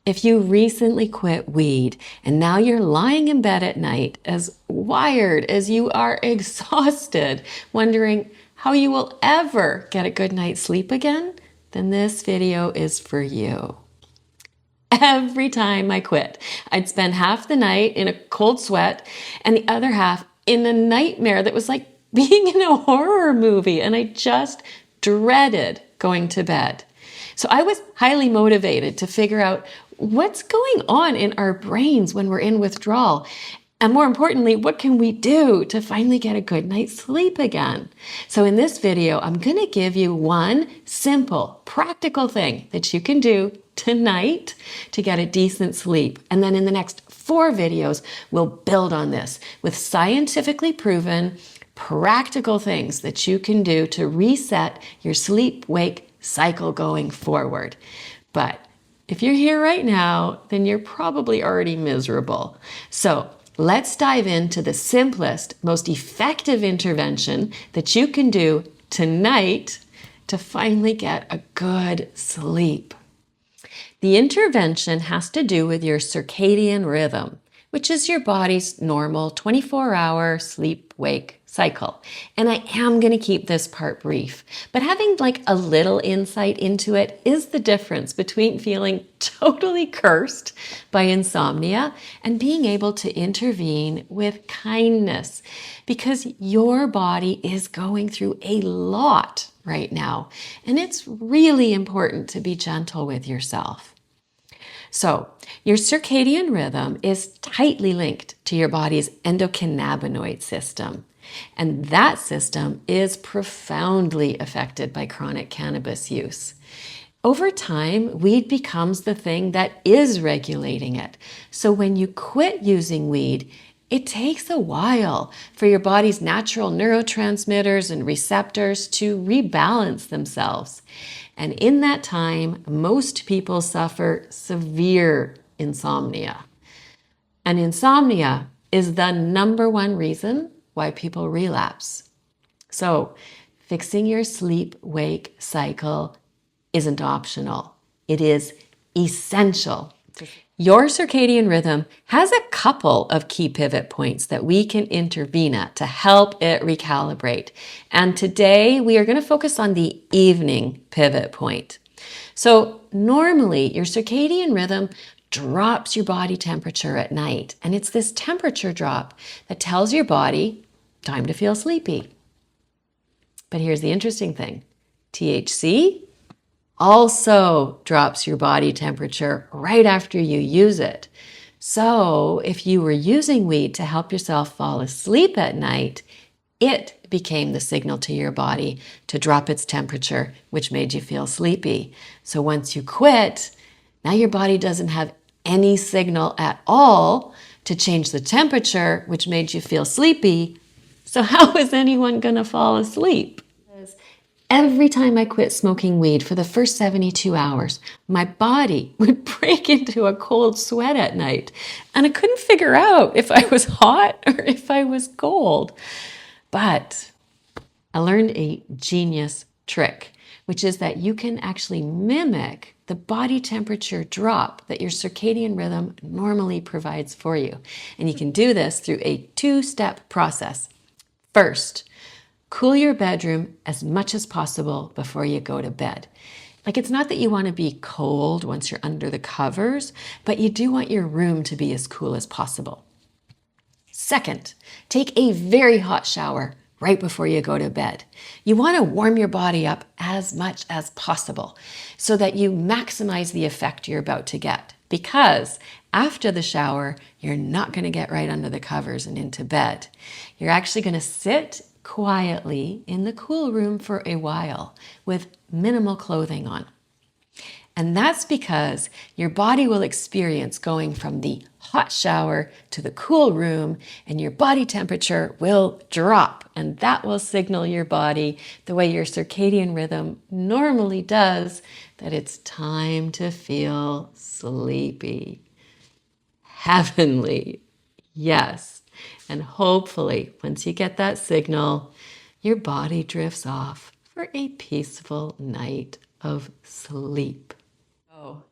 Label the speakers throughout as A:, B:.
A: If you recently quit weed and now you're lying in bed at night as wired as you are exhausted, wondering how you will ever get a good night's sleep again, then this video is for you. Every time I quit, I'd spend half the night in a cold sweat and the other half in a nightmare that was like being in a horror movie, and I just dreaded going to bed. So I was highly motivated to figure out what's going on in our brains when we're in withdrawal. And more importantly, what can we do to finally get a good night's sleep again? So in this video, I'm going to give you one simple, practical thing that you can do tonight to get a decent sleep. And then in the next 4 videos, we'll build on this with scientifically proven, practical things that you can do to reset your sleep-wake cycle going forward. But if you're here right now, then you're probably already miserable. So let's dive into the simplest, most effective intervention that you can do tonight to finally get a good sleep. The intervention has to do with your circadian rhythm, which is your body's normal 24-hour sleep-wake cycle. And I am going to keep this part brief, but having like a little insight into it is the difference between feeling totally cursed by insomnia and being able to intervene with kindness, because your body is going through a lot right now, and it's really important to be gentle with yourself. So, your circadian rhythm is tightly linked to your body's endocannabinoid system. And that system is profoundly affected by chronic cannabis use. Over time, weed becomes the thing that is regulating it. So when you quit using weed, it takes a while for your body's natural neurotransmitters and receptors to rebalance themselves. And in that time, most people suffer severe insomnia. And insomnia is the #1 reason why people relapse. So, fixing your sleep-wake cycle isn't optional. It is essential. Your circadian rhythm has a couple of key pivot points that we can intervene at to help it recalibrate. And today we are going to focus on the evening pivot point. So normally your circadian rhythm drops your body temperature at night. And it's this temperature drop that tells your body, time to feel sleepy. But here's the interesting thing. THC also drops your body temperature right after you use it. So if you were using weed to help yourself fall asleep at night, it became the signal to your body to drop its temperature, which made you feel sleepy. So once you quit, now your body doesn't have any signal at all to change the temperature, which made you feel sleepy. So how is anyone going to fall asleep? Every time I quit smoking weed for the first 72 hours, my body would break into a cold sweat at night, and I couldn't figure out if I was hot or if I was cold. But I learned a genius trick, which is that you can actually mimic the body temperature drop that your circadian rhythm normally provides for you. And you can do this through a 2-step process. First, cool your bedroom as much as possible before you go to bed. Like, it's not that you want to be cold once you're under the covers, but you do want your room to be as cool as possible. Second, take a very hot shower right before you go to bed. You want to warm your body up as much as possible so that you maximize the effect you're about to get. Because after the shower, you're not going to get right under the covers and into bed. You're actually going to sit quietly in the cool room for a while with minimal clothing on. And that's because your body will experience going from the hot shower to the cool room, and your body temperature will drop, and that will signal your body the way your circadian rhythm normally does that it's time to feel sleepy. Heavenly. Yes. And hopefully, once you get that signal, your body drifts off for a peaceful night of sleep. Oh,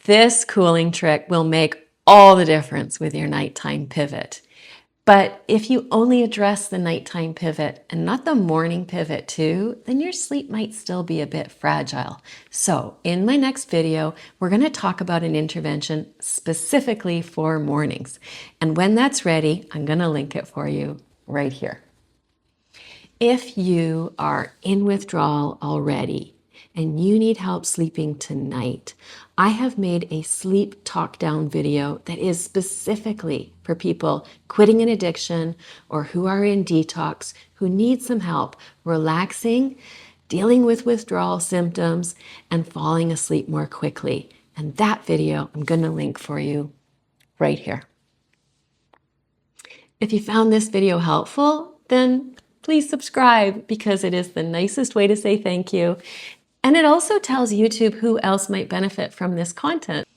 A: This cooling trick will make all the difference with your nighttime pivot. But if you only address the nighttime pivot and not the morning pivot too, then your sleep might still be a bit fragile. So in my next video, we're going to talk about an intervention specifically for mornings. And when that's ready, I'm going to link it for you right here. If you are in withdrawal already and you need help sleeping tonight, I have made a sleep talk down video that is specifically for people quitting an addiction or who are in detox, who need some help relaxing, dealing with withdrawal symptoms, and falling asleep more quickly. And that video I'm going to link for you right here. If you found this video helpful, then please subscribe, because it is the nicest way to say thank you. And it also tells YouTube who else might benefit from this content.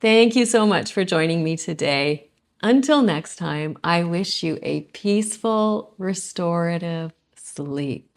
A: Thank you so much for joining me today. Until next time, I wish you a peaceful, restorative sleep.